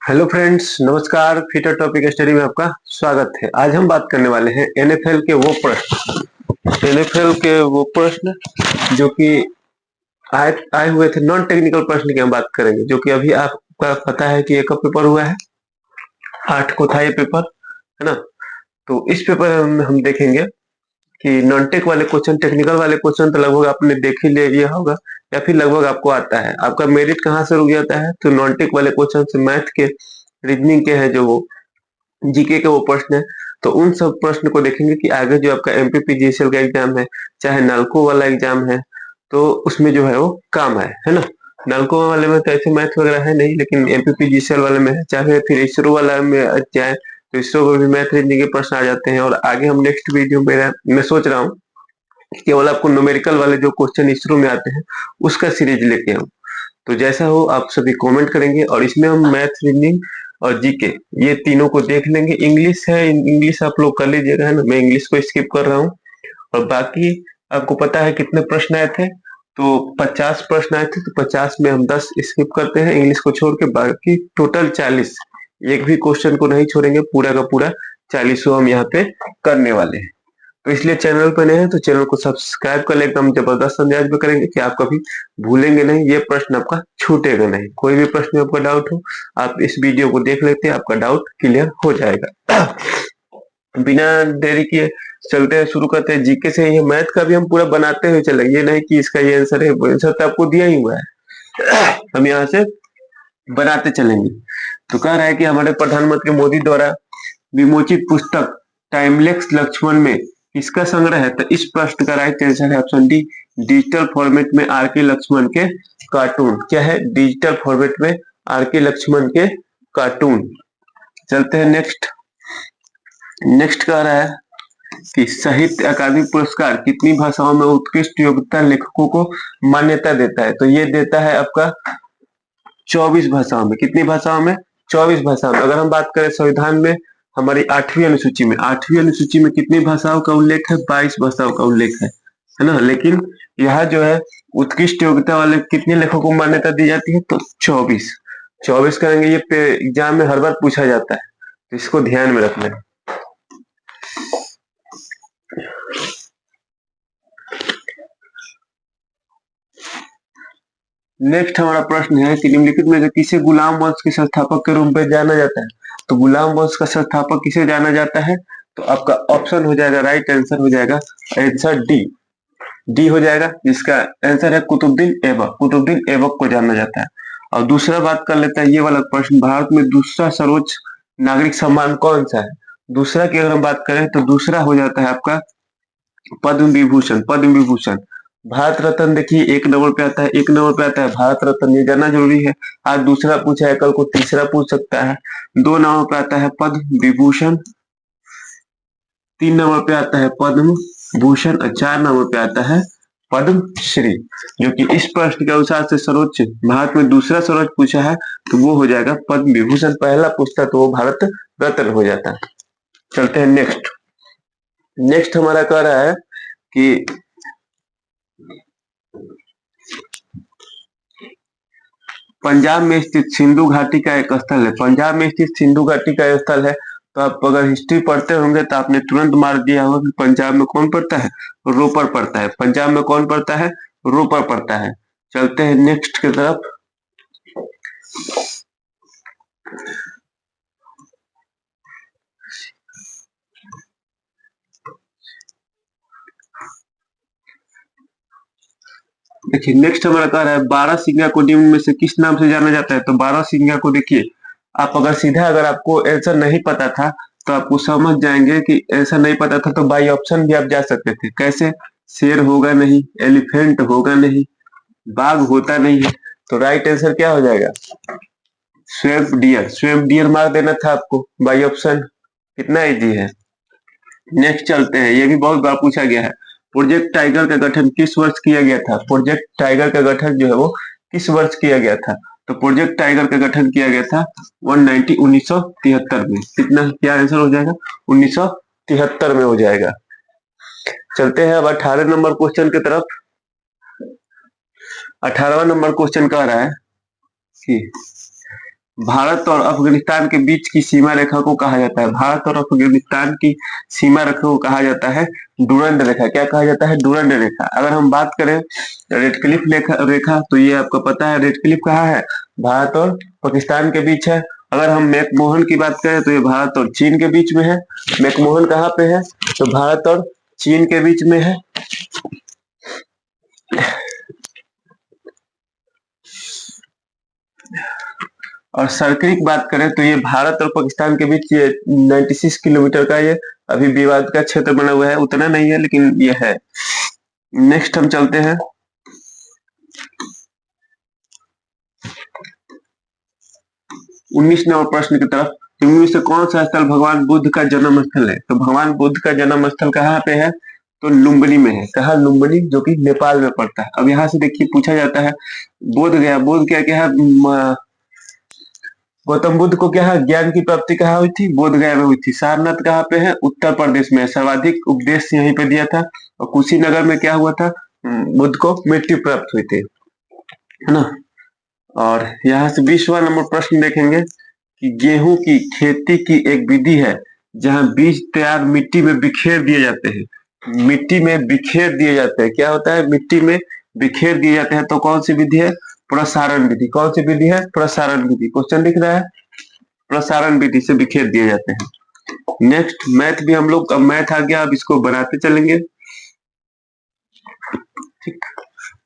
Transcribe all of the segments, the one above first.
Hello friends, नमस्कार। Fitter topic study में आपका स्वागत है। आज हम बात करने वाले हैं एनएफएल के वो प्रश्न जो कि आए आए हुए थे। नॉन टेक्निकल प्रश्न की हम बात करेंगे, जो कि अभी आपका पता है कि एक पेपर हुआ है, 8 को था ये पेपर, है ना। तो इस पेपर में हम देखेंगे कि नॉन टेक वाले क्वेश्चन, टेक्निकल वाले क्वेश्चन तो लगभग आपने देख ही लिया होगा या फिर लगभग आपको आता है। आपका मेरिट कहाँ से रुक जाता है? तो नॉन टेक वाले क्वेश्चन से, मैथ के, रीजनिंग के हैं, जो वो जीके के वो प्रश्न है। तो उन सब प्रश्न को देखेंगे कि आगे जो आपका एमपीपी जीएसएल का एग्जाम है, चाहे नालको वाला एग्जाम है, तो उसमें जो है वो काम है ना। नालको वाले में तो ऐसे मैथ वगैरह है नहीं, लेकिन एमपीपी जीएसएल वाले में है। चाहे फिर इसरो वाला में जाए तो इसरो में भी मैथ रीजनिंग के प्रश्न आ जाते हैं। और आगे हम नेक्स्ट वीडियो में मैं सोच रहा हूँ केवल आपको न्यूमेरिकल वाले जो क्वेश्चन इसरो में आते हैं उसका सीरीज लेके आऊँ। तो जैसा हो आप सभी कमेंट करेंगे, और इसमें हम मैथ, रीजनिंग और जीके ये तीनों को देख लेंगे। इंग्लिश है, इंग्लिश आप लोग कर लीजिएगा, है ना। मैं इंग्लिश को स्किप कर रहा हूँ। और बाकी आपको पता है कितने प्रश्न आए थे? तो 50 प्रश्न आए थे, तो 50 में हम 10 स्किप करते हैं इंग्लिश को छोड़ के, बाकी टोटल 40। एक भी क्वेश्चन को नहीं छोड़ेंगे, पूरा का पूरा 40 हम यहाँ पे करने वाले हैं। तो इसलिए चैनल पर नए हैं तो चैनल को सब्सक्राइब कर ले। एकदम जबरदस्त अंदाज में करेंगे कि आप कभी भूलेंगे नहीं, ये प्रश्न आपका छूटेगा नहीं। कोई भी प्रश्न में आपका डाउट हो, आप इस वीडियो को देख लेते हैं, आपका डाउट क्लियर हो जाएगा। बिना देरी किए चलते हैं, शुरू करते हैं जीके से। ये मैथ का भी हम पूरा बनाते हुए चलेंगे, ये नहीं कि इसका ये आंसर है, वो आंसर तो आपको दिया ही हुआ है। हम यहाँ से बनाते चलेंगे। तो कह रहा है कि हमारे प्रधानमंत्री मोदी द्वारा विमोचित पुस्तक टाइमलेस लक्ष्मण में किसका संग्रह है? तो इस प्रश्न का राइट आंसर है ऑप्शन डी, डिजिटल फॉर्मेट में आर के लक्ष्मण के कार्टून। क्या है? डिजिटल फॉर्मेट में आर के लक्ष्मण के कार्टून। चलते हैं नेक्स्ट। नेक्स्ट कह रहा है कि साहित्य अकादमी पुरस्कार कितनी भाषाओं में उत्कृष्ट योग्यता लेखकों को मान्यता देता है? तो ये देता है आपका 24 भाषाओं में। कितनी भाषाओं में? 24 भाषाओं में। अगर हम बात करें संविधान में, हमारी 8वीं अनुसूची में, 8वीं अनुसूची में कितनी भाषाओं का उल्लेख है? 22 भाषाओं का उल्लेख है ना। लेकिन यहाँ जो है उत्कृष्ट योग्यता वाले कितने लेखकों को मान्यता दी जाती है? तो 24। 24 करेंगे, ये एग्जाम में हर बार पूछा जाता है, तो इसको ध्यान में रख लें। नेक्स्ट हमारा प्रश्न है कि निम्नलिखित में से किसे गुलाम वंश के संस्थापक के रूप में जाना जाता है? तो गुलाम वंश का संस्थापक किसे जाना जाता है? तो आपका ऑप्शन हो जाएगा, राइट आंसर हो जाएगा आंसर डी। डी हो जाएगा, जिसका आंसर है कुतुबुद्दीन ऐबक। कुतुबुद्दीन ऐबक को जाना जाता है। और दूसरा बात कर लेते हैं, ये वाला प्रश्न, भारत में दूसरा सर्वोच्च नागरिक सम्मान कौन सा है? दूसरा की अगर हम बात करें तो दूसरा हो जाता है आपका पद्म विभूषण। पद्म विभूषण। भारत रत्न देखिए 1 नंबर पे आता है, 1 नंबर पे आता है भारत रत्न, ये जानना जरूरी है। आज दूसरा पूछा है, कल को तीसरा पूछ सकता है। 2 नंबर पे आता है पद्म विभूषण, 3 नंबर पे आता है पद्म भूषण और 4 नंबर पे आता है पद्म श्री। जो कि इस प्रश्न के अनुसार से सर्वोच्च, भारत में दूसरा सर्वोच्च पूछा है तो वो हो जाएगा पद्म विभूषण। पहला पूछता तो वो भारत रत्न हो जाता। चलते हैं नेक्स्ट। नेक्स्ट हमारा कह रहा है कि पंजाब में स्थित सिंधु घाटी का एक स्थल है। पंजाब में स्थित सिंधु घाटी का स्थल है। तो आप अगर हिस्ट्री पढ़ते होंगे तो आपने तुरंत मार दिया होगा कि पंजाब में कौन पड़ता है? रोपर पड़ता है। पंजाब में कौन पड़ता है? रोपर पड़ता है। चलते हैं नेक्स्ट की तरफ। देखिए नेक्स्ट हमारा कह रहा है 12 सिंगा को निम्न में से किस नाम से जाना जाता है? तो 12 सिंगा को देखिए, आप अगर सीधा, अगर आपको आंसर नहीं पता था तो आपको समझ जाएंगे कि आंसर नहीं पता था तो बाई ऑप्शन भी आप जा सकते थे। कैसे? शेर होगा नहीं, एलिफेंट होगा नहीं, बाघ होता नहीं है, तो राइट आंसर क्या हो जाएगा? स्वेम्प डियर। स्वेम्प डियर मार देना था आपको बाई ऑप्शन। कितना इजी है। नेक्स्ट चलते हैं, ये भी बहुत बार पूछा गया है। प्रोजेक्ट टाइगर का गठन किस वर्ष किया गया था? प्रोजेक्ट टाइगर का गठन जो है वो किस वर्ष किया गया था? तो प्रोजेक्ट टाइगर का गठन किया गया था 1973 में। कितना, क्या आंसर हो जाएगा? 1973 में हो जाएगा। चलते हैं अब 18 नंबर क्वेश्चन की तरफ। 18वां नंबर क्वेश्चन कह रहा है कि भारत और अफगानिस्तान के बीच की सीमा रेखा को कहा जाता है, भारत और अफगानिस्तान की सीमा रेखा को कहा जाता है डुरंड रेखा। क्या कहा जाता है? डुरंड रेखा। अगर हम बात करें रेड क्लिफ रेखा, तो ये आपको पता है रेड क्लिफ कहाँ है? भारत और पाकिस्तान के बीच है। अगर हम मैकमोहन की बात करें तो ये भारत और चीन के बीच में है। मैकमोहन कहाँ पे है? तो भारत और चीन के बीच में है। और सर्कल की बात करें तो ये भारत और पाकिस्तान के बीच ये 96 किलोमीटर का ये अभी विवाद का क्षेत्र बना हुआ है, उतना नहीं है लेकिन ये है। नेक्स्ट हम चलते हैं 19 नंबर प्रश्न की तरफ। इनमें से कौन सा स्थल भगवान बुद्ध का जन्म स्थल है? तो भगवान बुद्ध का जन्म स्थल कहाँ पे है? तो लुम्बिनी में है। कहा? लुम्बिनी, जो कि नेपाल में पड़ता है। अब यहाँ से देखिए पूछा जाता है बोध गया, बोध क्या क्या है? गौतम बुद्ध को क्या है? ज्ञान की प्राप्ति कहाँ हुई थी? बोध गया में हुई थी। सारनाथ कहाँ पे है? उत्तर प्रदेश में। सर्वाधिक उपदेश यहीं पे दिया था। और कुशीनगर में क्या हुआ था? बुद्ध को मृत्यु प्राप्त हुई थी, है ना। और यहाँ से 20वां नंबर प्रश्न देखेंगे कि गेहूं की खेती की एक विधि है जहां बीज तैयार मिट्टी में बिखेर दिए जाते हैं। मिट्टी में बिखेर दिए जाते हैं। क्या होता है? मिट्टी में बिखेर दिए जाते हैं। तो कौन सी विधि है? प्रसारण विधि। कौन सी विधि है? प्रसारण विधि। क्वेश्चन दिख रहा है, प्रसारण विधि से बिखेर दिए जाते हैं। नेक्स्ट मैथ भी हम लोग, अब मैथ आ गया, अब इसको बनाते चलेंगे। ठीक,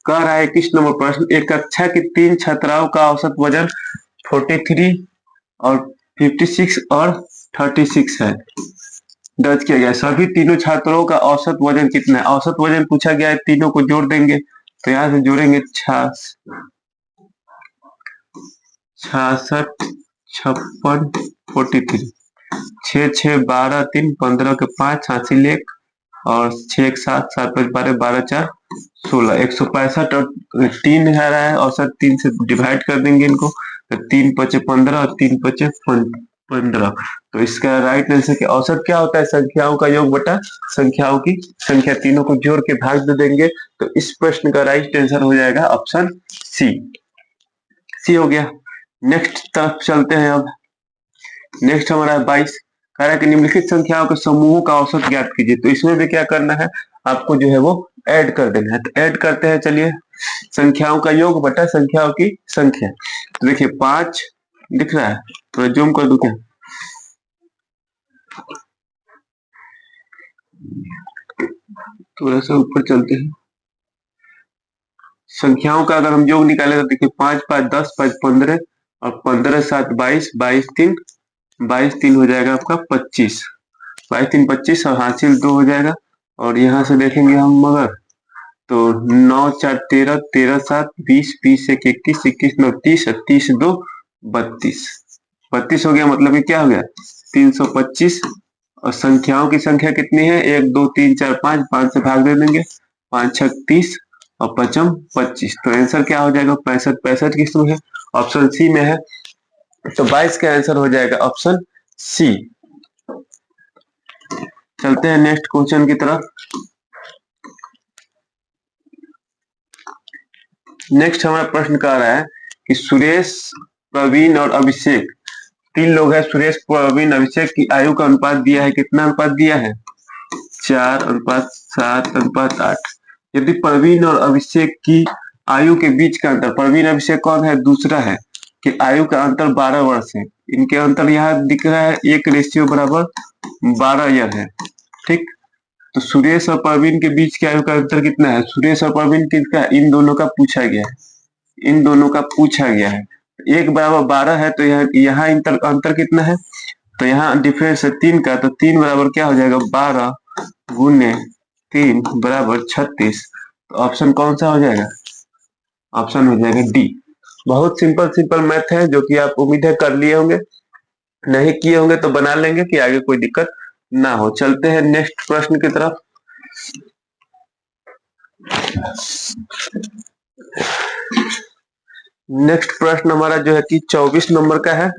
कह रहा है 21 नंबर प्रश्न, एक कक्षा की 3 छात्राओं का औसत वजन 43 और 56 और 36 है। दर्ज किया गया। सभी तीनों छात्रों का औसत वजन कितना है? औसत वजन पूछा गया है, तीनों को जोड़ देंगे। तो यहाँ से जोड़ेंगे 66, 56, 43, 6 6 12 3 15 के 5 हासिल 1 और 6 1 7 7 5 12 12 4 16, 165 और 3 आ रहा है औसत। 3 से डिवाइड कर देंगे इनको, तो 3 5 15 और 3 5 15। तो इसका राइट आंसर के औसत क्या होता है? संख्याओं का योग बटा संख्याओं की संख्या। तीनों को जोड़ के भाग दे देंगे। तो इस प्रश्न का राइट आंसर हो जाएगा ऑप्शन सी। सी हो गया। नेक्स्ट तरफ चलते हैं। अब नेक्स्ट हमारा 22, कह रहा है कि निम्नलिखित संख्याओं के समूहों का औसत ज्ञात कीजिए। तो इसमें भी क्या करना है? आपको जो है वो ऐड कर देना है। तो ऐड करते हैं, चलिए। संख्याओं का योग बटा संख्याओं की संख्या। तो देखिए 5 दिख रहा है, थोड़ा जूम कर दूं क्या? थोड़ा सा ऊपर चलते हैं। संख्याओं का अगर हम योग निकाले तो देखिए 5 5 10 5 15 और 15 7 22 22 3 हो जाएगा आपका 25। 22 3 25 और हासिल 2 हो जाएगा। और यहाँ से देखेंगे हम मगर तो 9 4 13 13 7 20 20 1 21 21 9 30 और 30 2 32। 32 हो गया, मतलब ये क्या हो गया? 325। और संख्याओं की संख्या कितनी है? 1 2 3 4 5, 5 से भाग दे देंगे। 5 6 30 और 5 25। तो आंसर क्या हो जाएगा? 65। 65 किसमें है? ऑप्शन सी में है। तो 22 का आंसर हो जाएगा ऑप्शन सी। चलते हैं नेक्स्ट क्वेश्चन की तरफ। नेक्स्ट हमारा प्रश्न कह रहा है कि सुरेश, प्रवीण और अभिषेक, 3 लोग हैं। सुरेश, प्रवीण, अभिषेक की आयु का अनुपात दिया है। कितना अनुपात दिया है? 4:7:8। यदि प्रवीण और अभिषेक की आयु के बीच का अंतर, प्रवीण अभिषेक कौन है? दूसरा है, कि आयु का अंतर 12 वर्ष है। इनके अंतर यहाँ दिख रहा है 1:12 ईयर है। ठीक, तो सुरेश और प्रवीण के बीच की आयु का अंतर कितना है? सुरेश और प्रवीण किसका? इन दोनों का पूछा गया है। इन दोनों का पूछा गया है। 1:12 है, तो यहाँ अंतर कितना है? तो यहाँ डिफरेंस है 3 का। तो 3 बराबर क्या हो जाएगा? 12 गुने 3 बराबर 36। तो ऑप्शन कौन सा हो जाएगा? ऑप्शन हो जाएगा डी। बहुत सिंपल सिंपल मैथ है, जो कि आप उम्मीद है कर लिए होंगे। नहीं किए होंगे तो बना लेंगे कि आगे कोई दिक्कत ना हो। चलते हैं नेक्स्ट प्रश्न की तरफ। नेक्स्ट प्रश्न हमारा जो है कि 24 नंबर का है।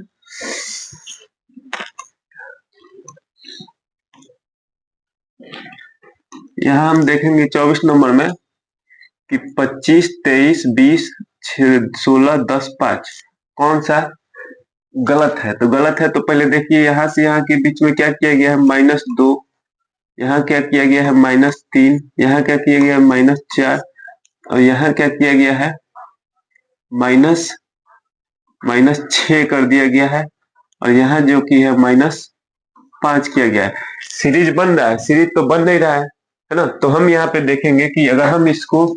यहाँ हम देखेंगे 24 नंबर में कि 25 23 20 16 10 5 कौन सा गलत है। तो गलत है तो पहले देखिए यहाँ से यहाँ के बीच में क्या किया गया है, -2, यहाँ क्या किया गया है -3, यहाँ क्या किया गया है -4, और यहाँ क्या किया गया है माइनस -6 कर दिया गया है, और यहाँ जो कि है -5 किया गया है। सीरीज बन रहा है? सीरीज तो बन नहीं रहा है ना। तो हम यहाँ पे देखेंगे कि अगर हम इसको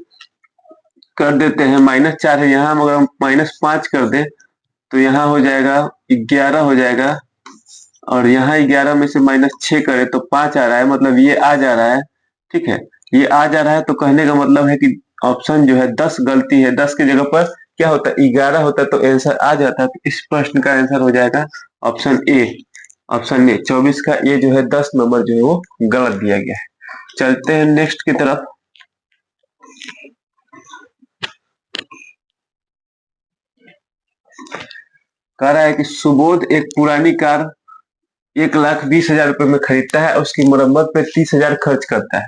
कर देते हैं, -4 है यहाँ, अगर हम -5 कर दें तो यहाँ हो जाएगा 11 हो जाएगा, और यहाँ 11 में से -6 करें तो 5 आ रहा है, मतलब ये आ जा रहा है। ठीक है, ये आ जा रहा है, तो कहने का मतलब है कि ऑप्शन जो है 10 गलती है, 10 की जगह पर क्या होता है 11 होता है, तो आंसर आ जाता है। तो इस प्रश्न का आंसर हो जाएगा ऑप्शन ए। ऑप्शन ए 24 का ए जो है 10 नंबर जो है वो गलत दिया गया है। चलते हैं नेक्स्ट की तरफ। कह रहा है कि सुबोध एक पुरानी कार 1,20,000 रुपए में खरीदता है, उसकी मरम्मत पे 30,000 खर्च करता है।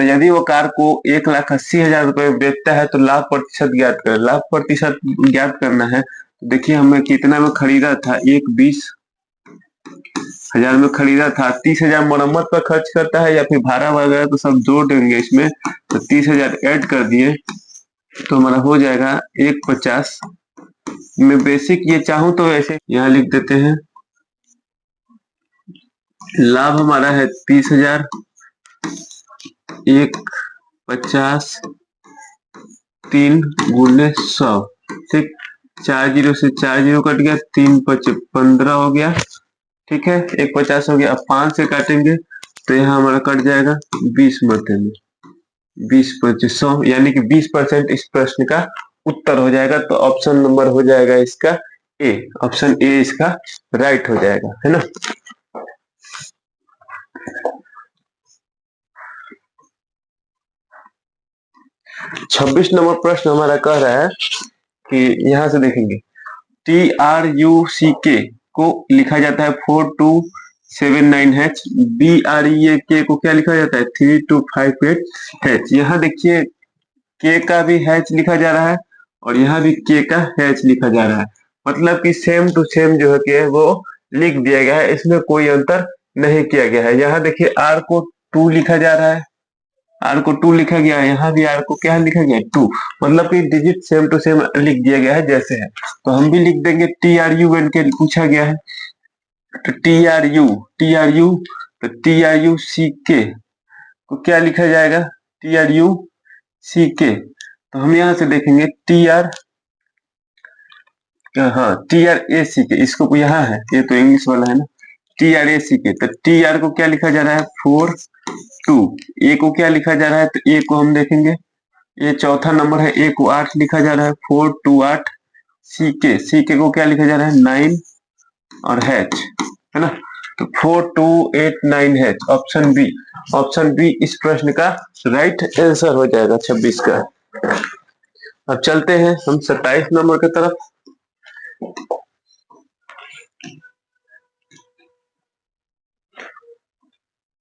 यदि वो कार को 1,80,000 रुपए में बेचता है तो लाभ प्रतिशत ज्ञात करें। लाभ प्रतिशत ज्ञात करना है तो देखिए हमें कितना में खरीदा था, 1,20,000 में खरीदा था, 30,000 मरम्मत पर खर्च करता है या फिर भाड़ा वगैरह तो सब जोड़ देंगे इसमें, तो 30,000 ऐड कर दिए तो हमारा हो जाएगा 1,50 में। बेसिक ये चाहूं तो ऐसे यहाँ लिख देते हैं, लाभ हमारा है 30,000, 1,50, 3 गुने 100। ठीक, 4 जीरो से 4 जीरो कट गया, 3 5 15 हो गया। ठीक है, 1,50 हो गया। अब 5 से काटेंगे तो यहाँ हमारा कट जाएगा 20 मरते में, 20 5 100, यानी कि 20% इस प्रश्न का उत्तर हो जाएगा। तो ऑप्शन नंबर हो जाएगा इसका ए। ऑप्शन ए इसका राइट हो जाएगा, है ना। 26 नंबर प्रश्न हमारा कह रहा है कि यहां से देखेंगे, TRUCK को लिखा जाता है 4279H, BREAK को क्या लिखा जाता है 3258H। यहाँ देखिए के का भी हैच लिखा जा रहा है और यहाँ भी के का हैच लिखा जा रहा है, मतलब कि सेम टू सेम जो है कि वो लिख दिया गया है, इसमें कोई अंतर नहीं किया गया है। यहाँ देखिए आर को 2 लिखा जा रहा है, आर को 2 लिखा गया है, यहाँ भी आर को क्या लिखा गया है 2, मतलब कि डिजिट सेम टू सेम लिख दिया गया है जैसे है। तो हम भी लिख देंगे TRU के पूछा गया है, तो TRU तो TRUCK को क्या लिखा जाएगा TRUCK। तो हम यहाँ से देखेंगे हाँ TRACK, इसको यहाँ है, ये तो इंग्लिश वाला है ना, TRACK। तो TR को क्या लिखा जा रहा है 4 2, ए को क्या लिखा जा रहा है, तो ए को हम देखेंगे, ये चौथा नंबर है, ए को 8 लिखा जा रहा है, 4 2 8। CK को क्या लिखा जा रहा है 9 और H, है ना। तो 4289H, ऑप्शन बी इस प्रश्न का राइट आंसर हो जाएगा 26 का। अब चलते हैं हम 27 नंबर की तरफ।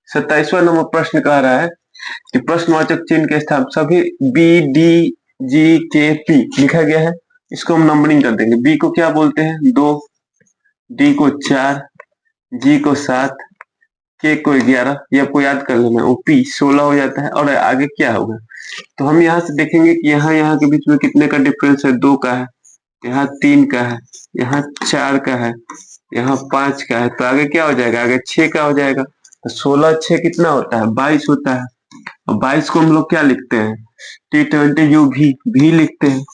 27वां नंबर प्रश्न कह रहा है कि प्रश्नवाचक चिन्ह के स्थान सभी BDGKP लिखा गया है, इसको हम नंबरिंग कर देंगे। बी को क्या बोलते हैं 2, डी को 4, जी को 7, के को 11, ये आपको याद कर लेना, ओपी 16 हो जाता है। और आगे क्या होगा, तो हम यहाँ से देखेंगे कि यहाँ के बीच में कितने का डिफरेंस है, 2 का है, यहाँ 3 का है, यहाँ 4 का है, यहाँ 5 का है, तो आगे क्या हो जाएगा, आगे 6 का हो जाएगा। तो 16 6 कितना होता है 22 होता है, और 22 को हम लोग क्या लिखते हैं T20U भी लिखते हैं।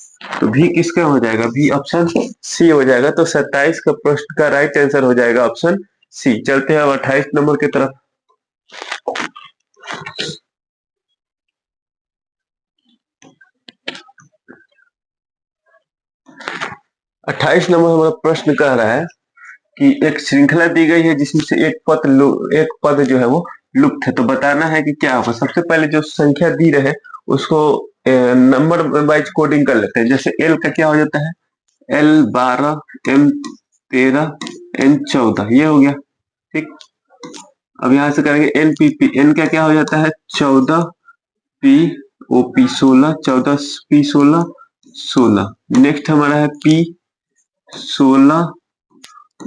तो भी किसका हो जाएगा, भी ऑप्शन सी हो जाएगा। तो 27 का प्रश्न का राइट आंसर हो जाएगा ऑप्शन सी। चलते हैं अब 28 नंबर की तरफ। 28 नंबर हमारा प्रश्न कह रहा है कि एक श्रृंखला दी गई है जिसमें से एक पद जो है वो लुप्त है, तो बताना है कि क्या होगा। सबसे पहले जो संख्या दी रहे उसको नंबर वाइज कोडिंग कर लेते हैं। जैसे एल का क्या हो जाता है L12, M13, N14, ये हो गया। ठीक, अब यहां से करेंगे NPP, N का क्या हो जाता है 14, P OP 16, 14 P 16 16। नेक्स्ट हमारा है P 16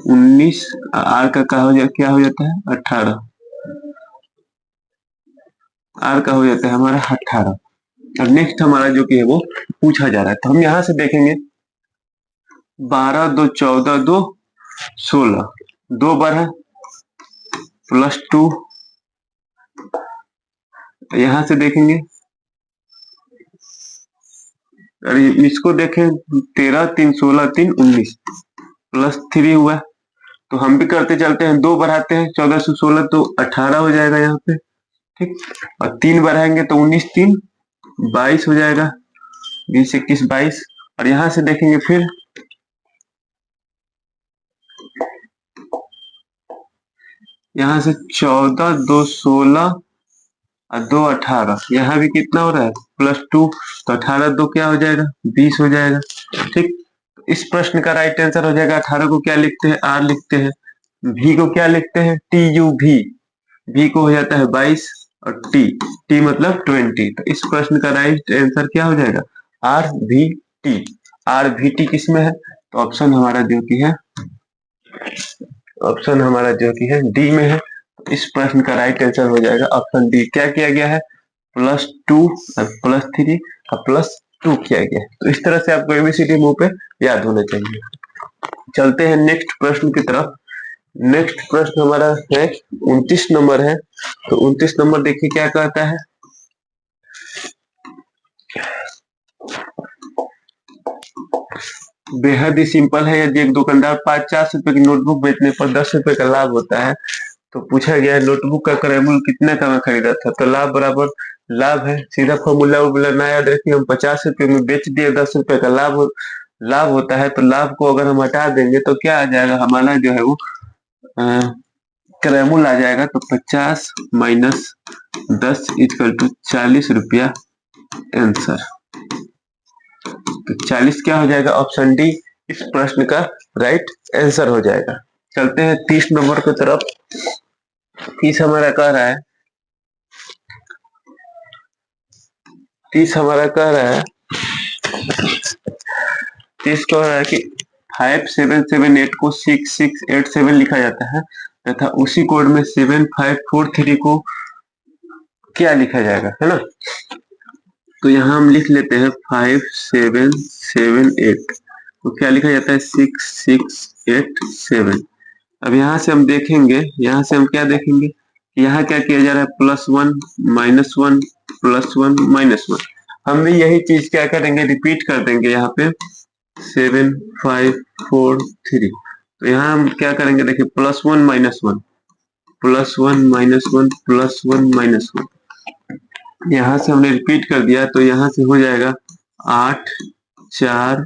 19 आर का क्या हो जाता है 18, आर का हो जाता है हमारा 18। और नेक्स्ट हमारा जो कि है वो पूछा जा रहा है, तो हम यहां से देखेंगे 12 2 14 2 16, 2 बार है +2, यहां से देखेंगे अरे इसको देखें 13 3 16 3 19 +3 हुआ, तो हम भी करते चलते हैं, 2 बढ़ाते हैं 14 से 16 तो 18 हो जाएगा यहाँ पे, ठीक। और 3 बढ़ाएंगे तो 19 3 22 हो जाएगा, 20 21 22। और यहाँ से देखेंगे फिर यहाँ से 14 2 16 और 2 18, यहाँ भी कितना हो रहा है +2, तो 18 2 क्या हो जाएगा 20 हो जाएगा, ठीक। इस प्रश्न का राइट आंसर हो जाएगा 18 को क्या लिखते हैं आर लिखते हैं, भी को क्या लिखते हैं TU भी को हो जाता है 22 और टी मतलब 20, तो इस प्रश्न का राइट आंसर क्या हो जाएगा RVT। RVT किस में है, तो ऑप्शन हमारा जो कि है डी में है, तो इस प्रश्न का राइट आंसर हो जाएगा ऑप्शन डी। क्या किया गया है +2 और +3 और +2 किया गया है, तो इस तरह से आपको ABCD मुंह पे याद होना चाहिए। चलते हैं नेक्स्ट प्रश्न की तरफ। नेक्स्ट प्रश्न हमारा है 29 नंबर है, तो 29 नंबर देखिए क्या कहता है, बेहद ही सिंपल है। यदि एक दुकानदार 50 रुपए की नोटबुक बेचने पर 10 रुपए का लाभ होता है, तो पूछा गया है नोटबुक का क्रय मूल्य कितने का में खरीदा था, तो लाभ बराबर लाभ है, सीधा फॉर्मूला ना याद रखिए, हम 50 रुपए में बेच दिए, 10 रुपए का लाभ होता है, तो लाभ को अगर हम हटा देंगे तो क्या आ जाएगा हमारा जो है वो क्रय मूल्य आ जाएगा, तो 50 - 10 = 40 रुपया आंसर। तो 40 क्या हो जाएगा ऑप्शन डी इस प्रश्न का राइट आंसर हो जाएगा। चलते हैं 30 नंबर की तरफ। 30 हमारा कह रहा है 30 कह रहा है कि 5778 को 6687 लिखा जाता है तथा उसी कोड में 7543 को क्या लिखा जाएगा, है ना। तो यहाँ हम लिख लेते हैं 5778 तो क्या लिखा जाता है 6687। अब यहाँ से हम देखेंगे, यहाँ से हम क्या देखेंगे, यहाँ क्या किया जा रहा है +1 -1 +1 -1। हम भी यही चीज क्या करेंगे रिपीट कर देंगे यहाँ पे 7543। तो यहाँ हम क्या करेंगे देखिए +1 -1 +1 -1 +1 -1, यहाँ से हमने रिपीट कर दिया, तो यहाँ से हो जाएगा 8 4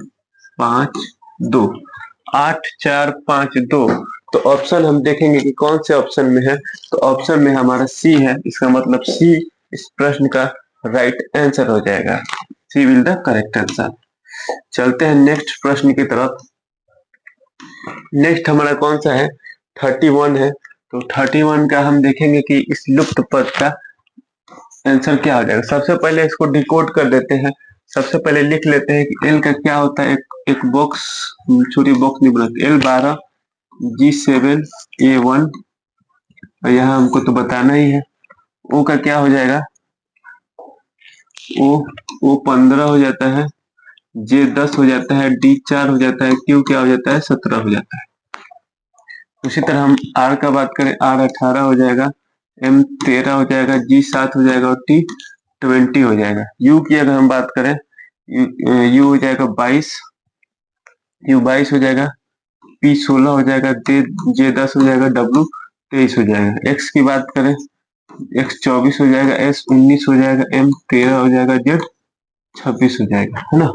5 2 8 4 5 2। तो ऑप्शन हम देखेंगे कि कौन से ऑप्शन में है, तो ऑप्शन में हमारा सी है, इसका मतलब सी इस प्रश्न का राइट आंसर हो जाएगा, सी विल द करेक्ट आंसर। चलते हैं नेक्स्ट प्रश्न की तरफ। नेक्स्ट हमारा कौन सा है 31 है, तो 31 का हम देखेंगे कि इस लुप्त पद का आंसर क्या हो जाएगा। सबसे पहले इसको डिकोड कर देते हैं, सबसे पहले लिख लेते हैं कि एल का क्या होता है, एक बॉक्स छोटी बॉक्स नहीं बनाते, L12 G7 A1, और यहाँ हमको तो बताना ही है। ओ का क्या हो जाएगा ओ 15 हो जाता है, J10 हो जाता है, D4 हो जाता है, Q क्या हो जाता है 17 हो जाता है। उसी तरह हम R का बात करें, R 18 हो जाएगा, M 13 हो जाएगा, G 7 हो जाएगा और T 20 हो जाएगा। U की अगर हम बात करें U हो जाएगा 22, U 22 हो जाएगा, P 16 हो जाएगा, J 10 हो जाएगा, W 23 हो जाएगा। X की बात करें X 24 हो जाएगा, S 19 हो जाएगा, M 13 हो जाएगा, Z 26 हो जाएगा, है ना।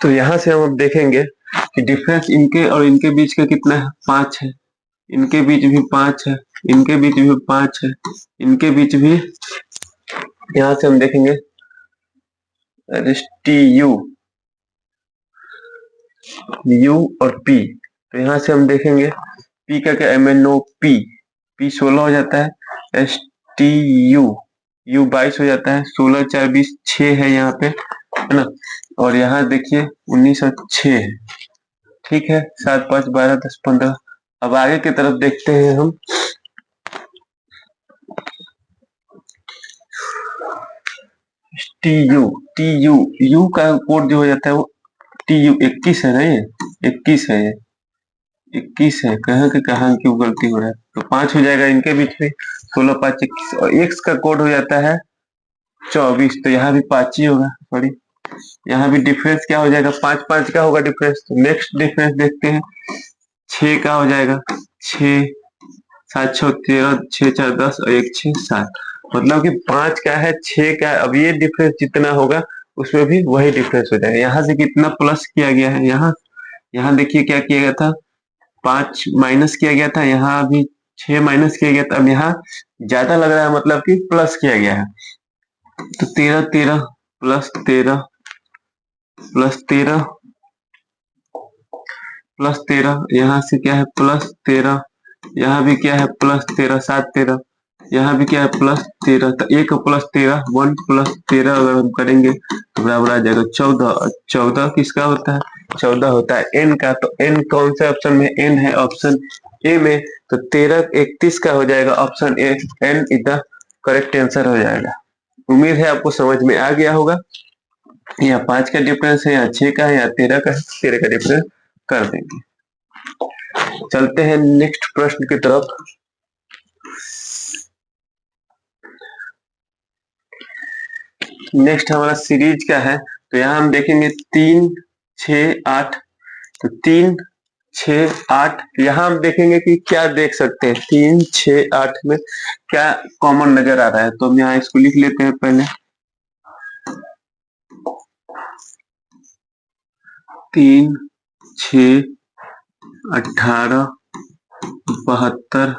तो यहाँ से हम अब देखेंगे कि डिफरेंस इनके और इनके बीच का कितना है 5 है, इनके बीच भी 5 है, इनके बीच भी 5 है, इनके बीच भी, यहाँ से हम देखेंगे TU U और P, तो यहाँ से हम देखेंगे P का क्या MNOP, P 16 हो जाता है, STU U 22 हो जाता है, 16 4 20 6 है यहाँ पे, है ना। और यहाँ देखिए 19 और 6 है, ठीक है, 7 5 12 10 15। अब आगे की तरफ देखते हैं हम। टी यू का कोड जो हो जाता है वो टी यू 21 है ना, ये 21 है, ये 21 है। कहाँ के कहाँ क्यों गलती हो रहा है, तो 5 हो जाएगा इनके बीच में, 16 5 21। और एक्स का कोड हो जाता है 24, तो यहाँ भी 5 ही होगा। सॉरी, यहाँ भी डिफरेंस क्या हो जाएगा, 5 5 का होगा डिफरेंस। तो नेक्स्ट डिफरेंस देखते हैं, 6 का हो जाएगा, 6 7 6 13, 6 4 10 और 1 6 7। मतलब कि 5 का है, 6 का है। अब ये डिफरेंस जितना होगा उसमें भी वही डिफरेंस हो जाएगा। यहाँ से कितना प्लस किया गया है, यहाँ यहाँ देखिए क्या किया गया था, 5 माइनस किया गया था, यहाँ अभी 6 माइनस किया गया था। अब यहाँ ज्यादा लग रहा है, मतलब कि प्लस किया गया है। तो 13 13 प्लस 13 प्लस 13 प्लस 13, यहाँ से क्या है प्लस 13, यहाँ भी क्या है प्लस 13, 7 13, यहाँ भी क्या है प्लस 13। तो 1 प्लस 13 1 प्लस 13 अगर हम करेंगे तो बराबर आ जाएगा 14। 14 किसका होता है, 14 होता है एन का। तो एन कौन से ऑप्शन में, एन है ऑप्शन ए में। तो 13 31 का हो जाएगा option A, an is the correct answer हो जाएगा। उम्मीद है आपको समझ में आ गया होगा। यहाँ 5 का डिफरेंस है, यहाँ 6 का है, यहाँ 13 का है, 13 का डिफरेंस कर देंगे। चलते हैं नेक्स्ट प्रश्न की तरफ। नेक्स्ट हमारा सीरीज का है, तो यहाँ हम देखेंगे 3 6 8। तो 3 6 8, यहाँ हम देखेंगे कि क्या देख सकते हैं, 3 6 8 में क्या कॉमन नजर आ रहा है। तो हम यहाँ इसको लिख लेते हैं पहले, 3 6 18 72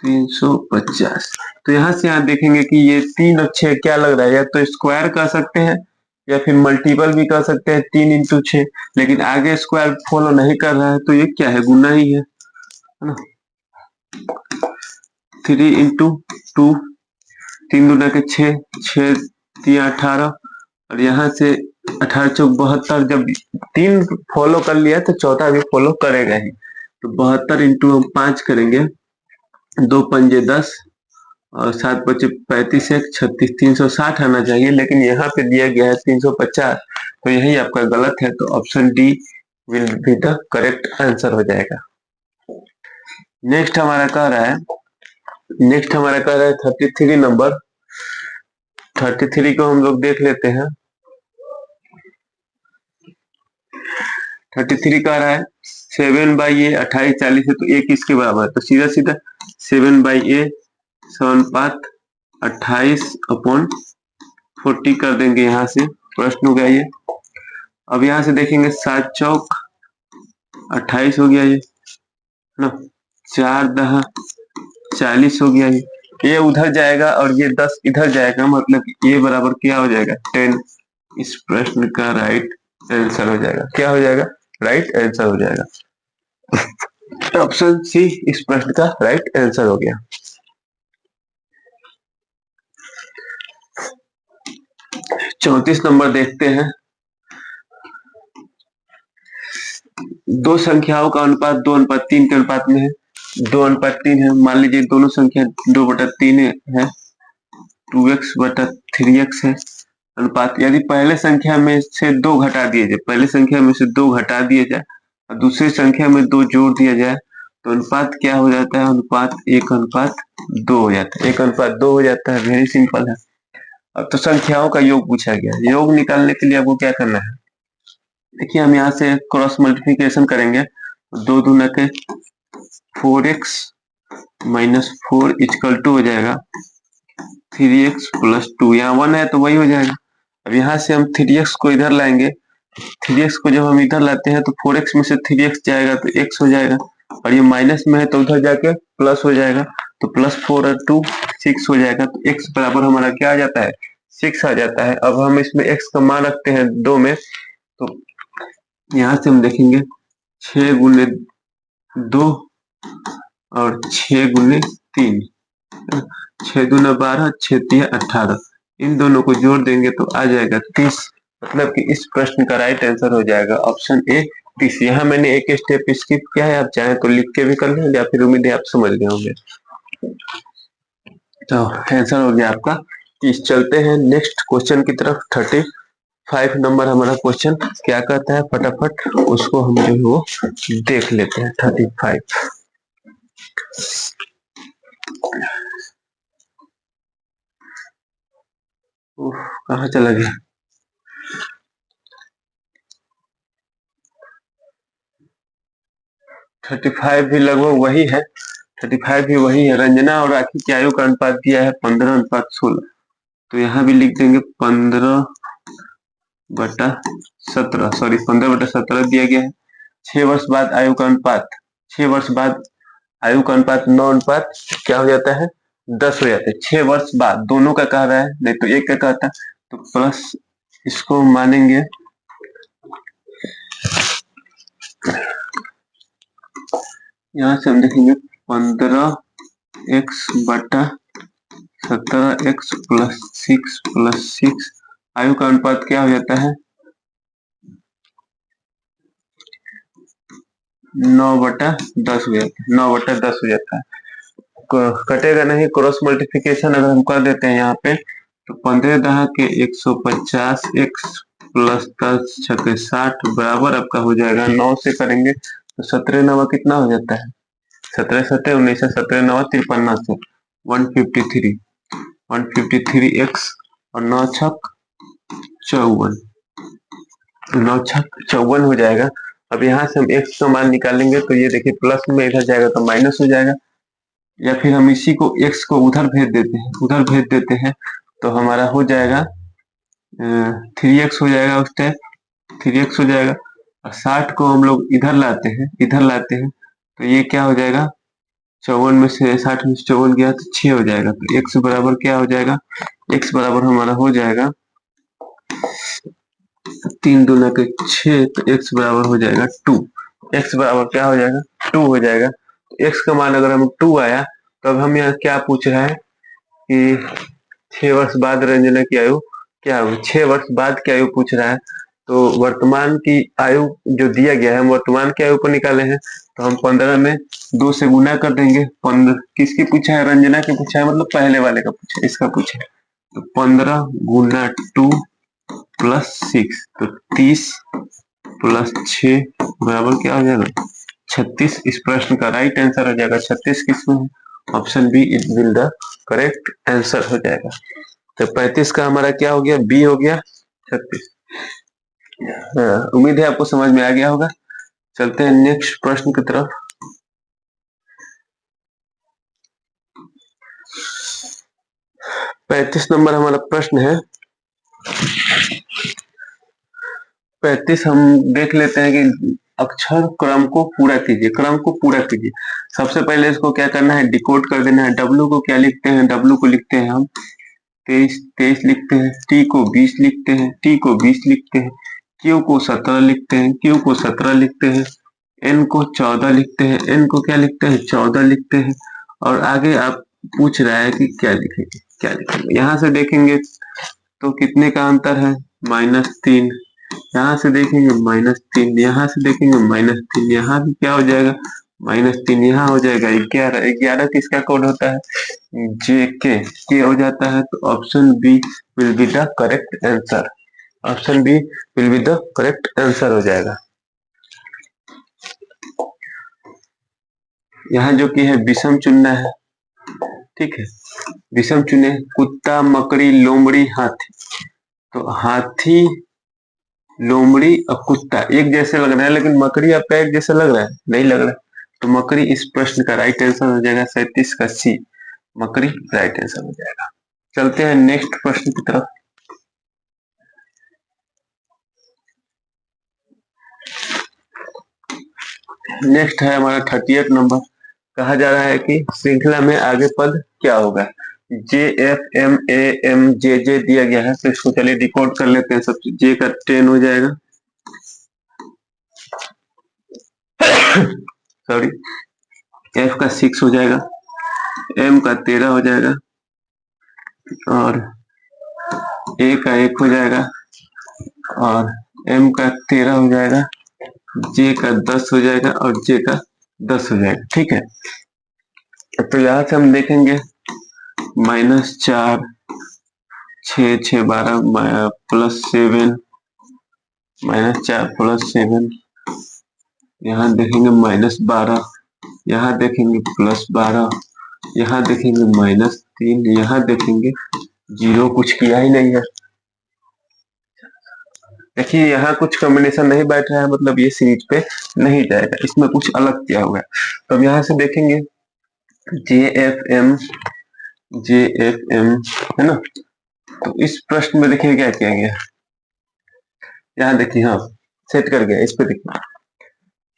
350। तो यहाँ से यहाँ देखेंगे कि ये 3 और 6 क्या लग रहा है, या तो स्क्वायर कर सकते हैं या फिर मल्टीपल भी कर सकते हैं, 3 इंटू 6। लेकिन आगे स्क्वायर फॉलो नहीं कर रहा है, तो ये क्या है, गुना ही है ना। 3 इंटू 2, 3 दूना के 6, 6 3 18, और यहाँ से 18 चौक 72। जब 3 फॉलो कर लिया तो चौथा भी फॉलो करेगा ही। तो 72 इंटू हम 5 करेंगे, 2 पंजे 10 और 7 पचे 35 1 36, 360 आना चाहिए, लेकिन यहाँ पे दिया गया है 350। तो यही आपका गलत है। तो option D will be the correct answer हो जाएगा। नेक्स्ट हमारा कह रहा है 33 नंबर। 33 को हम लोग देख लेते हैं। 33 कह रहा है 7/a 28 40 है, तो a किसके बराबर है। तो सीधा सीधा 7/a 7 28/40 कर देंगे। यहाँ से प्रश्न हो गया ये। अब यहाँ से देखेंगे 7 चौक 28 हो गया ये ना, 4 10 40 हो गया ये उधर जाएगा और ये 10 इधर जाएगा, मतलब ये बराबर क्या हो जाएगा 10। इस प्रश्न का राइट आंसर हो जाएगा, क्या हो जाएगा, राइट आंसर हो जाएगा। ऑप्शन सी इस प्रश्न का राइट आंसर हो गया। 34 नंबर देखते हैं। दो संख्याओं का अनुपात 2:3 के अनुपात में है। 2:3 है, मान लीजिए दोनों संख्या 2/3 है, 2x/3x है। अनुपात यदि पहले संख्या में से 2 घटा दिए जाए, पहले संख्या में से 2 घटा दिए जाए और दूसरी संख्या में 2 जोड़ दिया जाए, तो अनुपात क्या हो जाता है, अनुपात 1:2 हो जाता है। 1:2 हो जाता है, वेरी सिंपल है। अब तो संख्याओं का योग पूछा गया। योग निकालने के लिए आपको क्या करना है, देखिए हम यहाँ से क्रॉस मल्टीप्लिकेशन करेंगे। 2 दूना के 4x - 4 = हो जाएगा 3x + 2। यहाँ 1 है तो वही हो जाएगा। अब यहाँ से हम 3x को इधर लाएंगे। 3x को जब हम इधर लाते हैं तो 4x में से 3x जाएगा तो x हो जाएगा, और ये माइनस में है तो उधर जाके प्लस हो जाएगा। तो +4 और 2 6 हो जाएगा। तो x बराबर हमारा क्या आ जाता है, 6 आ जाता है। अब हम इसमें x का मान रखते हैं 2 में, तो यहाँ से हम देखेंगे 6 × 2 और 6 × 3, 6 दूना 12 6 तिया 18। इन दोनों को जोड़ देंगे तो आ जाएगा 30। मतलब कि इस प्रश्न का राइट आंसर हो जाएगा ऑप्शन ए 30। यहाँ मैंने एक स्टेप स्किप किया है, आप चाहें तो लिख के भी कर लें या फिर उम्मीद है आप समझ गए होंगे। तो आंसर हो गया आपका 30। चलते हैं नेक्स्ट क्वेश्चन की तरफ। 35 नंबर हमारा क्वेश्चन क्या कहता है, फटाफट उसको हम जो है वो देख लेते हैं। 35 कहाँ चला गया? 35 भी लगभग वही है। 35 भी वही है। रंजना और राखी की आयु का अनुपात दिया है 15:16। तो यहाँ भी लिख देंगे 15/17, सॉरी 15/17 दिया गया है। 6 वर्ष बाद आयु का अनुपात, 6 वर्ष बाद आयु का अनुपात 9 क्या हो जाता है, 10 हो जाता है। 6 वर्ष बाद दोनों का कह रहा है, नहीं तो एक का कहता, तो प्लस इसको मानेंगे। यहाँ से हम देखेंगे 15x/17x +6 आयु का अनुपात क्या हो जाता है, 9/10 हो जाता है। 9/10 हो जाता है। कटेगा नहीं, क्रॉस मल्टीप्लिकेशन अगर हम कर देते हैं यहाँ पे, तो 15×10 के 150 x +10×6 = 60 बराबर आपका हो जाएगा। 9 से करेंगे तो 17×9 कितना हो जाता है, 17×7 = 19, 17×9 = 53 से 153x और 9×6 = 54, 9×6 = 54 हो जाएगा। अब यहाँ से हम x का मान निकालेंगे तो ये देखिए प्लस में इधर जाएगा तो माइनस हो जाएगा, या फिर हम इसी को x को उधर भेज देते हैं, तो हमारा हो जाएगा 3x हो जाएगा, उस टाइम 3x हो जाएगा। और 60 को हम लोग इधर लाते हैं तो ये क्या हो जाएगा, 54 में से 60 में से 54 गया तो 6 हो जाएगा। तो x बराबर क्या हो जाएगा, x बराबर हमारा हो जाएगा 3 दूना के 6, तो x बराबर हो जाएगा 2। x बराबर क्या हो जाएगा, 2 हो जाएगा। तो x का मान अगर हम 2 आया, तो अब हम यहाँ क्या पूछ रहा है कि 6 वर्ष बाद रंजना की आयु क्या होगी। 6 वर्ष बाद की आयु पूछ रहा है, तो वर्तमान की आयु जो दिया गया है, हम वर्तमान की आयु को निकाले हैं, तो हम 15 में 2 से गुना कर देंगे। 15 किसकी पूछा है, रंजना की पूछा है, मतलब पहले वाले का पूछा है, इसका पूछा है। तो 15 × 2 + 6, तो 30 + 6 बराबर क्या हो जाएगा, 36। इस प्रश्न का राइट आंसर हो जाएगा 36। किसमें है, option B is will the correct answer हो जाएगा। तो 35 का हमारा क्या हो गया, बी हो गया 36। उम्मीद है आपको समझ में आ गया होगा। चलते हैं नेक्स्ट प्रश्न की तरफ। पैंतीस नंबर हमारा प्रश्न है। 35 हम देख लेते हैं कि अक्षर क्रम को पूरा कीजिए। सबसे पहले इसको क्या करना है, डिकोड कर देना है। W को क्या लिखते हैं, W को लिखते हैं हम 23 लिखते हैं। T को 20 लिखते हैं, Q को 17 लिखते हैं, N को 14 लिखते हैं, N को क्या लिखते हैं, 14 लिखते हैं। और आगे आप पूछ रहा है कि क्या लिखेंगे। यहाँ से देखेंगे तो कितने का अंतर है, -3। यहाँ से देखेंगे -3, यहाँ से देखेंगे -3, यहाँ भी क्या हो जाएगा, -3, यहाँ हो जाएगा 11। 11 किसका कोड होता है, के हो जाता है। तो option B will be the correct answer. Option B will be the correct answer हो जाएगा। यहाँ जो कि है विषम चुनना है, ठीक है, विषम चुने। कुत्ता, मकड़ी, लोमड़ी, हाथी। तो हाथी, लोमड़ी और कुत्ता एक जैसे लग रहा है, लेकिन मकड़ी आपका एक जैसा लग रहा है, नहीं लग रहा है। तो मकड़ी इस प्रश्न का राइट आंसर हो जाएगा। 37 का सी, मकड़ी राइट आंसर हो जाएगा। चलते हैं नेक्स्ट प्रश्न की तरफ। नेक्स्ट है हमारा 38 नंबर। कहा जा रहा है कि श्रृंखला में आगे पद क्या होगा। JFMAMJJ दिया गया है, तो इसको चलिए डिकोड कर लेते हैं। सबसे J का 10 हो जाएगा, सॉरी, F का 6 हो जाएगा, M का 13 हो जाएगा, और A का 1 हो जाएगा, और M का 13 हो जाएगा, जे का 10 हो जाएगा और जे का 10 हो जाएगा। ठीक है, तो यहाँ से हम देखेंगे -4 6 6 12 +7 -4 +7, यहाँ देखेंगे -12, यहाँ देखेंगे +12, यहाँ देखेंगे -3, यहाँ देखेंगे 0, कुछ किया ही नहीं है। देखिए यहाँ कुछ कॉम्बिनेशन नहीं बैठ रहा है, मतलब ये सीरीज पे नहीं जाएगा, इसमें कुछ अलग किया हुआ है। तो हम यहाँ से देखेंगे JFM है ना। तो इस प्रश्न में देखिए क्या किया गया, यहाँ देखिए, हाँ सेट कर गया। इस पे देखिए,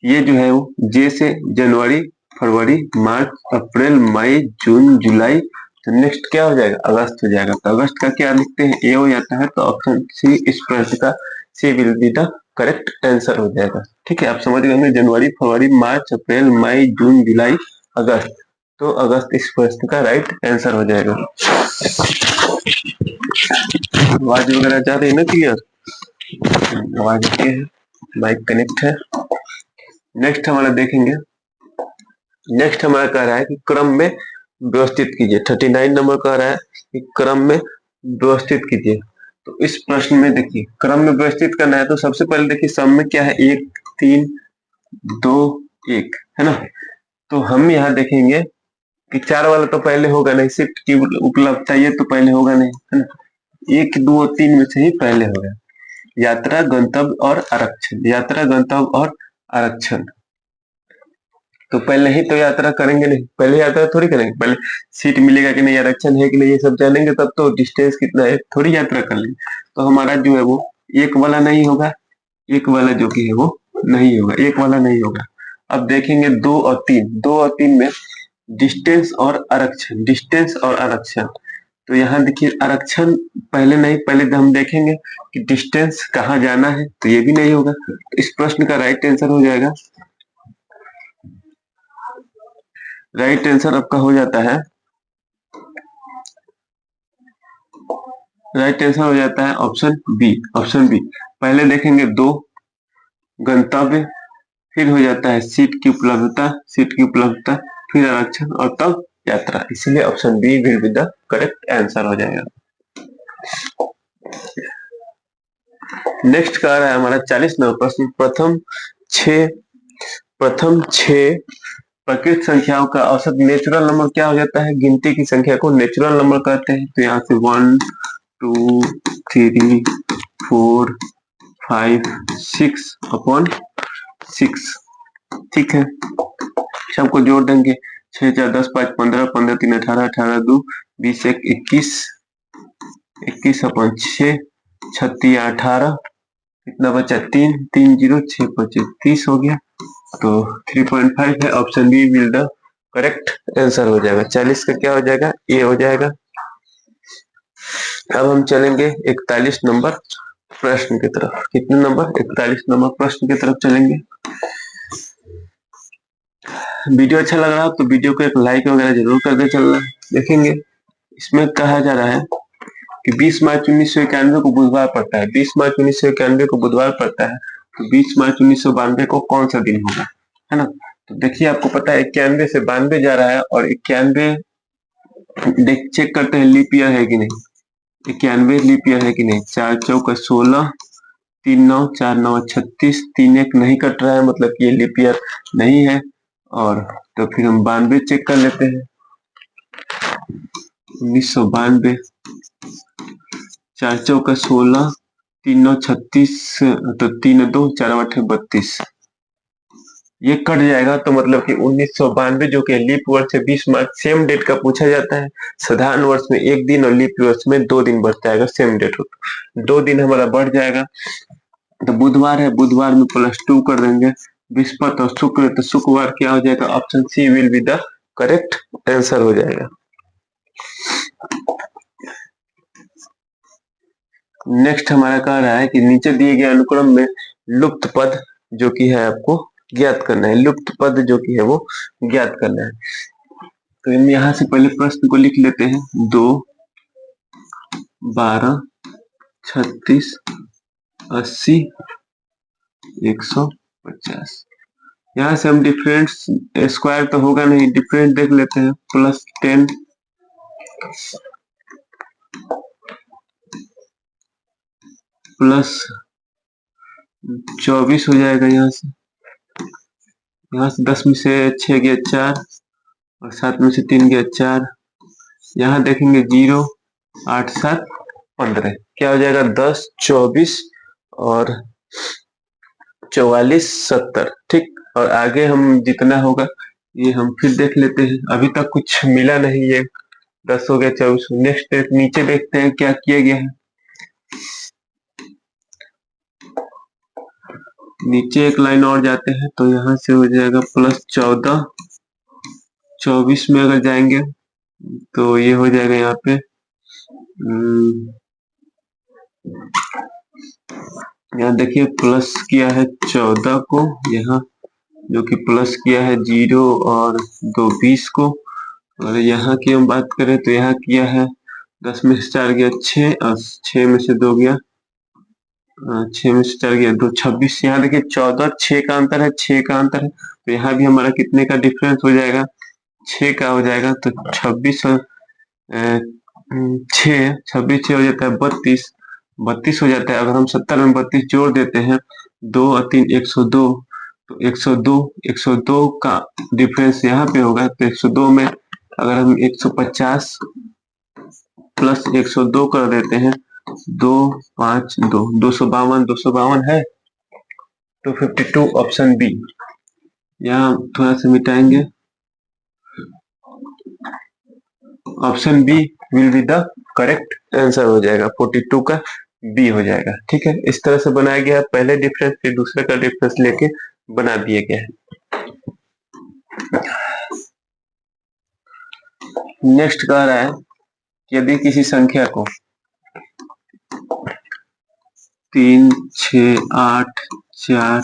ये जो है वो जे से जनवरी, फरवरी, मार्च, अप्रैल, मई, जून, जुलाई, तो नेक्स्ट क्या हो जाएगा, अगस्त हो जाएगा। तो अगस्त का क्या लिखते हैं, ए हो जाता है। तो ऑप्शन सी इस प्रश्न का C will be the correct answer हो जाएगा। ठीक है, आप समझ गए, जनवरी, फरवरी, मार्च, अप्रैल, मई, जून, जुलाई, अगस्त, तो अगस्त इस प्रश्न का राइट आंसर हो जाएगा। आवाज वगैरह जा रही है ना क्लियर, आवाज है, माइक कनेक्ट है। नेक्स्ट हमारा देखेंगे, नेक्स्ट हमारा कह रहा है कि क्रम में व्यवस्थित कीजिए। 39 नंबर कह रहा है कि क्रम में व्यवस्थित कीजिए। तो इस प्रश्न में देखिए क्रम में व्यवस्थित करना है, तो सबसे पहले देखिए सम में क्या है, 1 3 2 1 है ना। तो हम यहाँ देखेंगे कि 4 वाला तो पहले होगा नहीं, शिफ्ट की उपलब्धता ये तो पहले होगा नहीं, है ना। 1 2 और 3 में से ही पहले होगा। यात्रा, गंतव्य और आरक्षण, यात्रा, गंतव्य और आरक्षण, तो पहले ही तो यात्रा करेंगे नहीं, पहले यात्रा थोड़ी करेंगे, पहले सीट मिलेगा कि नहीं, आरक्षण है कि नहीं, ये सब जानेंगे तब तो डिस्टेंस कितना है थोड़ी यात्रा कर लेंगे। तो हमारा जो है वो एक वाला नहीं होगा, एक वाला जो कि है वो नहीं होगा, एक वाला नहीं होगा। अब देखेंगे 2 और 3, 2 और 3 में डिस्टेंस और आरक्षण, डिस्टेंस और आरक्षण, तो यहाँ देखिए आरक्षण पहले नहीं, पहले हम देखेंगे कि डिस्टेंस कहाँ जाना है, तो ये भी नहीं होगा। तो इस प्रश्न का राइट आंसर हो जाएगा, राइट आंसर आपका हो जाता है, राइट आंसर हो जाता है ऑप्शन बी, ऑप्शन बी। पहले देखेंगे 2 गंतव्य, फिर हो जाता है सीट की उपलब्धता, सीट की उपलब्धता, फिर आरक्षण और तब यात्रा, इसलिए option B will be the correct answer हो जाएगा। नेक्स्ट कह रहा है हमारा 40 नंबर प्रश्न, प्रथम छह प्रकृत संख्याओं का औसत नेचुरल नंबर क्या हो जाता है, गिनती की संख्या को नेचुरल नंबर कहते हैं। तो यहाँ से 1 2 3 4 5 6 अपॉन 6, ठीक है, सबको जोड़ देंगे, 6 4 10 5 15 15 3 18 18 2 20 1 21 21 अपॉन 6 36 18, कितना बचा, 3 3 0 6 5 30 हो गया। तो 3.5 है, option B will the correct answer हो जाएगा। 40 का क्या हो जाएगा, ए हो जाएगा। अब हम चलेंगे 41 नंबर प्रश्न की तरफ, कितने नंबर, 41 नंबर प्रश्न की तरफ चलेंगे। वीडियो अच्छा लग रहा है तो वीडियो को एक लाइक वगैरह जरूर कर दे चलना। देखेंगे इसमें कहा जा रहा है कि 20 मार्च 1991 को बुधवार पड़ता है, 20 मार्च 1991 को बुधवार पड़ता है, तो 20 मार्च 1992 को कौन सा दिन होगा, है ना। तो देखिए आपको पता है 91 से 92 जा रहा है, और 91 चेक करते हैं लीप ईयर है कि नहीं, 91 लीप ईयर है कि नहीं। 4 चौक 16, 3 9 4 9 36, 3 1 नहीं कट रहा है, मतलब ये लीप ईयर नहीं है। और तो फिर हम 92 चेक कर लेते हैं, 1992, 4 चौक 16, 3 9 36, तो 3 2 4 8 32, ये कट जाएगा। तो मतलब कि 1992 जो कि लीप वर्ष है, 20 मार्च सेम डेट का पूछा जाता है। साधारण वर्ष में 1 दिन और लीप वर्ष में 2 दिन बढ़ जाएगा, सेम डेट हो तो 2 दिन हमारा बढ़ जाएगा। तो बुधवार है, बुधवार में +2 कर देंगे, बृहस्पति और शुक्र, तो शुक्रवार क्या हो जाएगा, option C will be the correct answer हो जाएगा। नेक्स्ट हमारा कह रहा है कि नीचे दिए गए अनुक्रम में लुप्त पद जो कि है आपको ज्ञात करना है, लुप्त पद जो कि है वो ज्ञात करना है। तो हम यहाँ से पहले प्रश्न को लिख लेते हैं, 2 12 36 80 100 50। यहाँ से हम डिफरेंट, स्क्वायर तो होगा नहीं, डिफरेंट देख लेते हैं। +10 +24 हो जाएगा। यहाँ से 10 में से 6 गया 4 और 7 में से 3 गया 4। यहाँ देखेंगे 0, 8, 7, 15। क्या हो जाएगा? 10, 24 और 44, 70। ठीक। और आगे हम जितना होगा ये हम फिर देख लेते हैं। अभी तक कुछ मिला नहीं। ये 10 हो गया, 24। नेक्स्ट नीचे देखते हैं क्या किया गया है। नीचे एक लाइन और जाते हैं तो यहाँ से हो जाएगा +14। 24 में अगर जाएंगे तो ये हो जाएगा यहाँ पे यहाँ देखिए प्लस किया है 14 को, यहाँ जो कि प्लस किया है 0 और 2 20 को। और यहाँ की हम बात करें तो यहाँ किया है 10 में से 4 गया 6 और 6 में से 2 गया 6 में से 4 गया 2, 26। यहाँ देखिए 14, 6 का अंतर है, 6 का अंतर है। तो यहाँ भी हमारा कितने का डिफरेंस हो जाएगा? 6 का हो जाएगा। तो 26 और 6, 26 6 हो जाता है 32, 32 हो जाता है। अगर हम 70 में 32 जोड़ देते हैं, 2 और 3 102, तो 102 का डिफरेंस यहाँ पे होगा। तो 102 में अगर हम 150 प्लस 102 कर देते हैं, 2 5 2 252, 252 है। तो 52 ऑप्शन बी। यहाँ थोड़ा सा मिटाएंगे, option B will be the correct answer हो जाएगा। 42 का बी हो जाएगा। ठीक है, इस तरह से बनाया गया है। पहले डिफरेंस फिर दूसरे का डिफरेंस लेके बना दिए गए हैं। नेक्स्ट कह रहा है कि यदि किसी संख्या को 3 6 8 4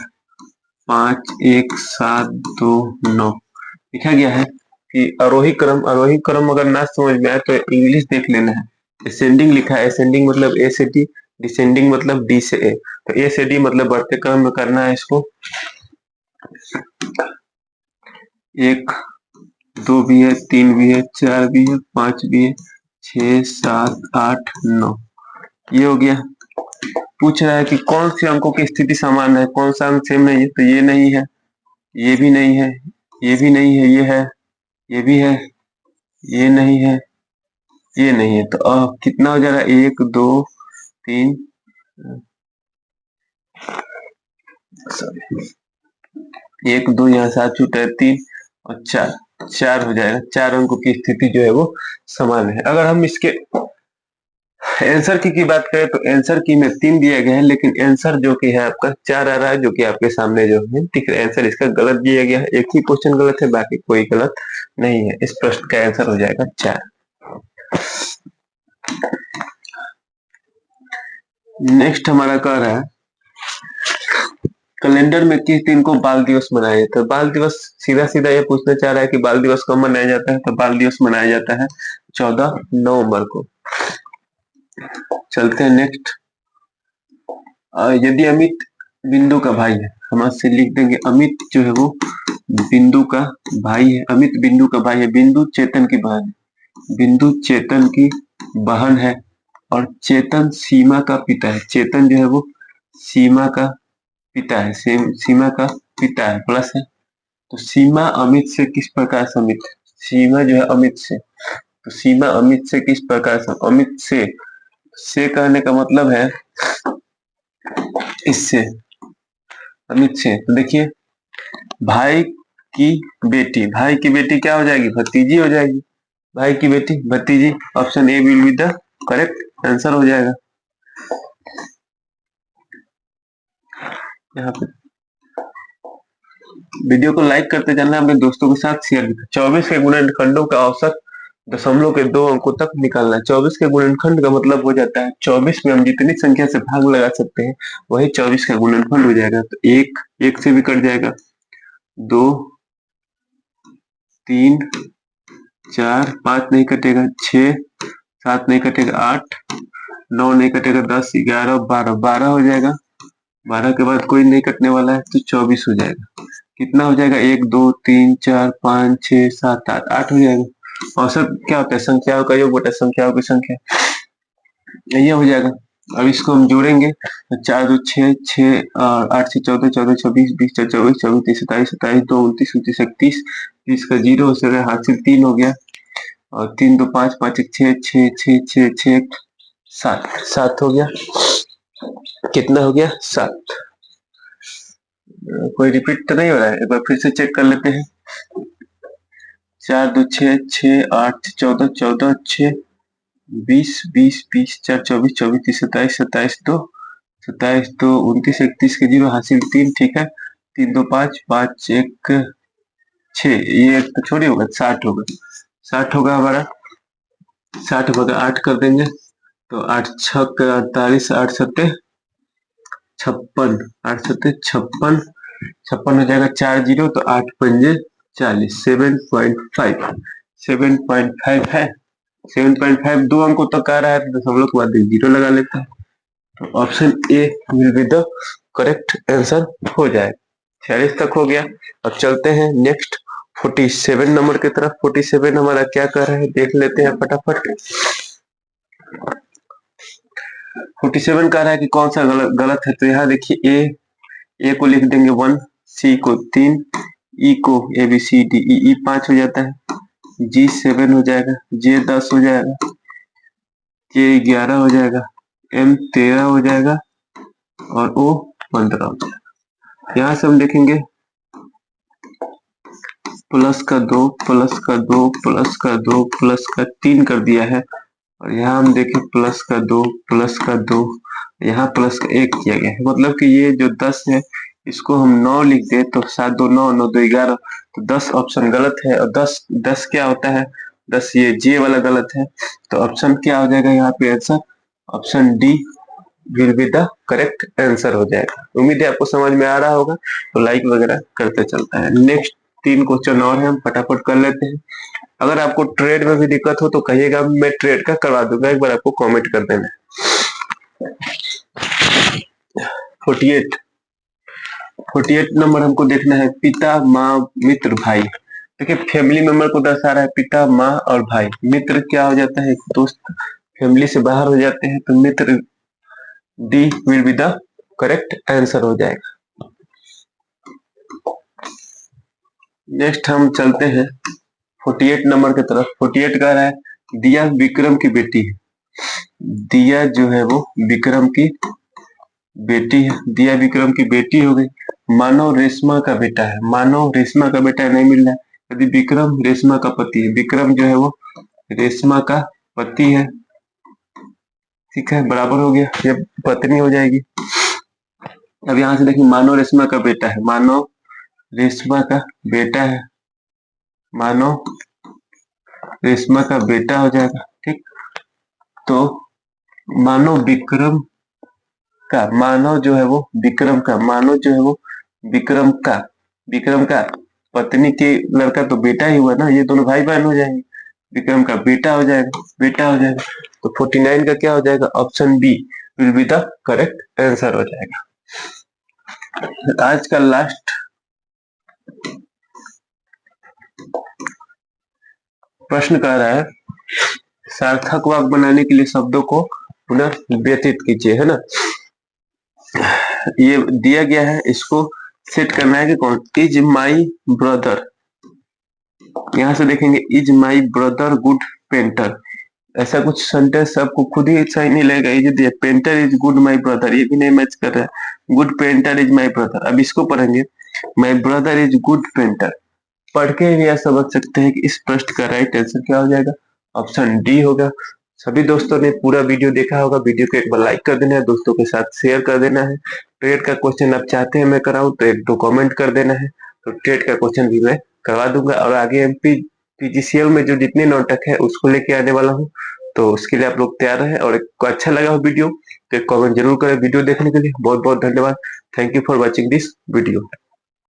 5 1 7 2 9 लिखा गया है कि आरोही क्रम अगर ना समझ में आए तो इंग्लिश देख लेना है। असेंडिंग लिखा है, असेंडिंग मतलब ए से डी, डिसेंडिंग मतलब डी से ए। तो ए से डी मतलब बढ़ते क्रम में करना है इसको। 1 2 भी है, 3 भी है, 4 भी है, 5 भी है, 6 7 8 9 ये हो गया। पूछ रहा है कि कौन से अंकों की स्थिति समान है, कौन सा अंक सेम नहीं है। तो ये नहीं है, ये भी नहीं है, ये भी नहीं है, ये है, ये भी है, ये नहीं है, ये नहीं है। तो कितना हो जा रहा है? 1 2 3 1 2 यहाँ 7 छूटा है, 3 और 4 हो जाएगा। 4 अंकों की स्थिति जो है वो समान है। अगर हम इसके आंसर की बात करें तो आंसर की में 3 दिया गया है, लेकिन आंसर जो कि है आपका 4 आ रहा है, जो कि आपके सामने जो है ठीक है। आंसर इसका गलत दिया गया है, एक ही क्वेश्चन गलत है, बाकी कोई गलत नहीं है। इस प्रश्न का आंसर हो जाएगा 4। नेक्स्ट हमारा कह रहा है कैलेंडर में किस दिन को बाल दिवस मनाया जाता है। बाल दिवस सीधा सीधा ये पूछना चाह रहा है कि बाल दिवस कब मनाया जाता है। तो बाल दिवस मनाया जाता है 14 नवंबर को। चलते हैं नेक्स्ट। यदि अमित बिंदु का भाई है, हम इससे लिख देंगे अमित जो है वो बिंदु का भाई है। अमित बिंदु का भाई है, बिंदु चेतन की बहन है, बिंदु चेतन की बहन है और चेतन सीमा का पिता है। चेतन जो है वो सीमा का पिता है, सीमा का पिता है, प्लस है। तो सीमा अमित से किस प्रकार समित है? सीमा जो है अमित से, तो सीमा अमित से किस प्रकार से? अमित से कहने का मतलब है इससे, अमित से। तो देखिए भाई की बेटी, भाई की बेटी क्या हो जाएगी? भतीजी हो जाएगी। भाई की बेटी भतीजी, option A will be the correct answer हो जाएगा। यहाँ पे वीडियो को लाइक करते जाना, अपने दोस्तों के साथ शेयर भी। 24 के गुणनखंडों का औसत दशमलव के 2 अंकों तक निकालना है। 24 के गुणनखंड का मतलब हो जाता है 24 में हम जितनी संख्या से भाग लगा सकते हैं वही 24 का गुणनखंड हो जाएगा। तो 1 से भी कट जाएगा, 2 3 4 5 नहीं कटेगा, 6 7 नहीं कटेगा, 8 9 नहीं कटेगा, 10 11 12 12 हो जाएगा। 12 के बाद कोई नहीं कटने वाला है तो 24 हो जाएगा। कितना हो जाएगा? 1 2 3 4 5 6 7 8 8 हो जाएगा। औसत क्या होता है? संख्याओं का योग बटा संख्याओं की संख्या, ये हो जाएगा। अब इसको हम जोड़ेंगे तो 4 2 6 6 8 6 14 14 26 20 4 24 24 23 27 27 2 29 29 31 30 का 0 हो जाएगा, हासिल 3 हो गया और 3 2 5 5 1 6 6 6 6 6 7 7 हो गया। कितना हो गया? 7। कोई रिपीट तो नहीं हो रहा है? एक बार फिर से चेक कर लेते हैं। 4 2 6 6 8 14 14 6 20 20 20 4 24 24 30 27 27 2 27 2 29 31 के 0 हासिल 3, ठीक है। 3 2 5 5 1 6, ये तो छोड़ी होगा, 60 होगा। 60 होगा हमारा, 60 होगा 8 कर देंगे तो 8 छक 48 8 सत्ते 56 8 सत्ते 56 56 हो जाएगा 4 0 तो 8 पंजे 40 7.5 7.5 है। 7.5 दो अंकों तक आ रहा है तो हम लोग के बाद 0 लगा लेते हैं तो option A will be the correct answer हो जाएगा। 46 तक हो गया। अब चलते हैं नेक्स्ट 47 नंबर की तरफ। 47 हमारा क्या कर रहा है देख लेते हैं फटाफट। 47 कह रहा है कि कौन सा गलत है, तो यहाँ देखिए ए को लिख देंगे 1, सी को 3, ई को A B C D E 5 हो जाता है, जी 7 हो जाएगा, जे 10 हो जाएगा, के 11 हो जाएगा, एम 13 हो जाएगा और ओ 15 हो जाएगा। यहाँ से हम देखेंगे प्लस का 2 प्लस का 2 प्लस का 2 प्लस का 3 कर दिया है और यहाँ हम देखें प्लस का 2 प्लस का 2, यहाँ प्लस का 1 किया गया है। मतलब कि ये जो 10 है इसको हम 9 लिख दे तो 7 2 9 9 2 11, तो 10 ऑप्शन गलत है। और 10 क्या होता है? 10 ये जे वाला गलत है, तो ऑप्शन क्या हो जाएगा यहाँ पे answer? Option D will be the correct answer हो जाएगा। उम्मीद है आपको समझ में आ रहा होगा, तो लाइक वगैरह करते चलता है। नेक्स्ट 3 क्वेश्चन और है, हम फटाफट कर लेते हैं। अगर आपको ट्रेड में भी दिक्कत हो तो कहिएगा, मैं ट्रेड का करवा दूंगा, एक बार आपको कमेंट कर देना। 48 नंबर हमको देखना है, पिता माँ मित्र भाई। देखिए फैमिली मेंबर को दर्शा रहा है, पिता माँ और भाई। मित्र क्या हो जाता है? दोस्त, फैमिली से बाहर हो जाते हैं तो मित्र, D will be the correct answer हो जाएगा। नेक्स्ट हम चलते हैं 48 नंबर की तरफ। 48 कह रहा है दिया विक्रम की बेटी है। दिया जो है वो विक्रम की बेटी है, दिया विक्रम की बेटी हो गई। मानव रेशमा का बेटा है, मानव रेशमा का बेटा नहीं मिल रहा है। यदि विक्रम रेशमा का पति है, विक्रम जो है वो रेशमा का पति है, ठीक है, बराबर हो गया, ये पत्नी हो जाएगी। अब यहां से देखिए मानव रेशमा का बेटा है, मानव रेशमा का बेटा है, मानव रेशमा का बेटा हो जाएगा, ठीक। तो मानव विक्रम का, मानव जो है वो विक्रम का, मानव जो है वो विक्रम का पत्नी के लड़का तो बेटा ही हुआ ना, ये दोनों भाई बहन हो जाएंगे। विक्रम का बेटा हो जाएगा, बेटा हो जाएगा। तो 49 का क्या हो जाएगा? Option B will be the correct answer हो जाएगा। आज का लास्ट प्रश्न कह रहा है सार्थक वाक्य बनाने के लिए शब्दों को पुनः व्यतीत कीजिए, है ना। ये दिया गया है, इसको सेट करना है कि कौन, इज माई ब्रदर, यहां से देखेंगे is my brother good painter, ऐसा कुछ सेंटेंस आपको खुद ही सही नहीं लगेगा। ये जो painter is good my brother, ये भी नहीं मैच कर रहा है। Good painter is my brother, अब इसको पढ़ेंगे my brother is good painter. पढ़ के भी यह समझ सकते हैं कि इस प्रश्न का राइट आंसर क्या हो जाएगा? ऑप्शन डी होगा। सभी दोस्तों ने पूरा वीडियो देखा होगा, वीडियो को एक बार लाइक कर देना है, दोस्तों के साथ शेयर कर देना है। ट्रेड का क्वेश्चन आप चाहते हैं मैं कराऊं तो 1-2 कमेंट कर देना है, तो ट्रेड का क्वेश्चन भी मैं करवा दूंगा। और आगे एमपी पीजीसीएल में जो जितने नाटक है उसको लेके आने वाला हूँ, तो उसके लिए आप लोग तैयार रहे। और एक अच्छा लगा हो वीडियो तो एक कमेंट जरूर करें। वीडियो देखने के लिए बहुत बहुत धन्यवाद। Thank you for watching this video.